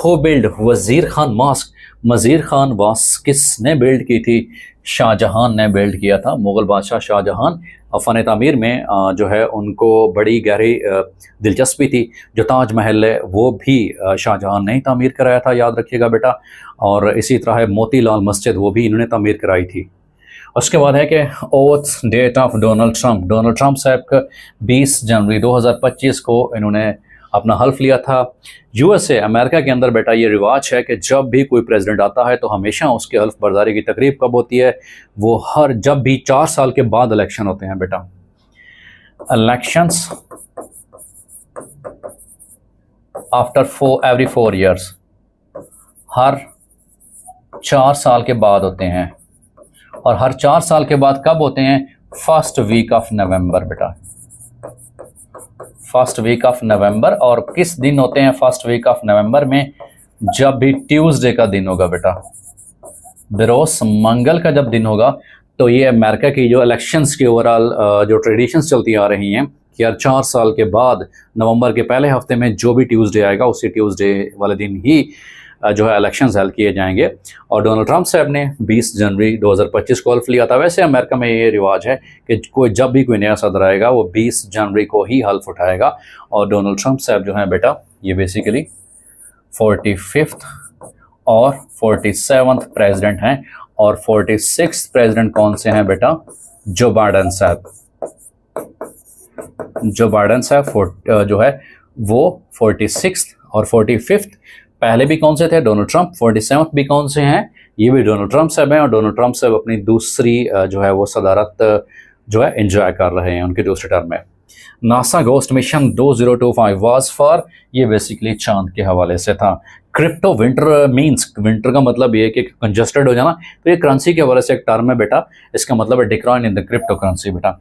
Who build वज़ीर Khan mask? वज़ीर Khan mask किसने बिल्ड की थी? शाहजहां ने बिल्ड किया था। मुग़ल बादशाह शाहजहां फ़न तामीर में जो है उनको बड़ी गहरी दिलचस्पी थी। जो ताज महल है वो भी शाहजहां ने ही तामीर कराया था, याद रखिएगा बेटा। और इसी तरह मोती लाल मस्जिद वो भी इन्होंने तामीर कराई थी। उसके बाद है कि oath date of Donald Trump. Donald Trump साहब का 20 जनवरी 2025 को इन्होंने अपना हल्फ लिया था। यूएसए अमेरिका के अंदर बेटा ये रिवाज है कि जब भी कोई प्रेसिडेंट आता है तो हमेशा उसके हल्फ बर्दारी की तकरीब कब होती है? वो हर जब भी 4 साल के बाद इलेक्शन होते हैं बेटा। इलेक्शंस आफ्टर एवरी 4 ईयर्स, हर 4 साल के बाद होते हैं। और हर 4 साल के बाद कब होते हैं? फर्स्ट वीक ऑफ नवंबर बेटा, फर्स्ट वीक ऑफ नवंबर। और किस दिन होते हैं फर्स्ट वीक ऑफ नवंबर में? जब भी ट्यूसडे का दिन होगा बेटा, बरोज मंगल का जब दिन होगा। तो ये अमेरिका की जो इलेक्शंस की ओवरऑल जो ट्रेडिशंस चलती आ रही हैं कि हर 4 साल के बाद नवंबर के पहले हफ्ते में जो भी ट्यूसडे आएगा उसी ट्यूसडे वाले दिन ही जो है इलेक्शंस हल किए जाएंगे। और डोनाल्ड ट्रंप साहब ने 20 जनवरी 2025 को हल्फ लिया था। वैसे अमेरिका में ये रिवाज है कि कोई जब भी कोई नया सदर आएगा वो 20 जनवरी को ही हल्फ उठाएगा। और डोनाल्ड ट्रंप साहब जो हैं बेटा ये बेसिकली 45th और 47th प्रेसिडेंट हैं। और 46th प्रेसिडेंट कौन से हैं बेटा? जो बाइडेन साहब। जो बाइडेन साहब जो है वो 46th और 45th। पहले भी कौन से थे? Donald Trump. 47th भी कौन से हैं? ये भी डोनाल्ड ट्रंप साहब हैं। और डोनाल्ड ट्रंप साहब अपनी दूसरी जो है वो सदारत जो है एंजॉय कर रहे हैं उनके दूसरे टर्म में। NASA ghost mission 2025 was for, ये बेसिकली चांद के हवाले से था। क्रिप्टो विंटर मीन्स, विंटर का मतलब ये है कि कंजस्टेड हो जाना। तो ये करेंसी के हवाले से एक टर्म है बेटा, इसका मतलब है decline in the crypto currency बेटा।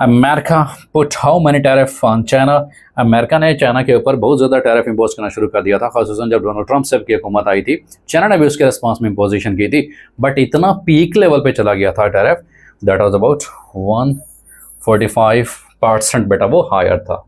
America put how many tariff on China? America ने चाइना के ऊपर बहुत ज़्यादा टैरिफ इम्पोज करना शुरू कर दिया था, खासतौर जब डोनाल्ड ट्रंप साहब की हुकूमत आई थी। चाइना ने भी उसके रिस्पॉन्स में इम्पोजिशन की थी, बट इतना पीक लेवल पे चला गया था टैरिफ, दैट वाज अबाउट 145% बेटा, वो हायर था।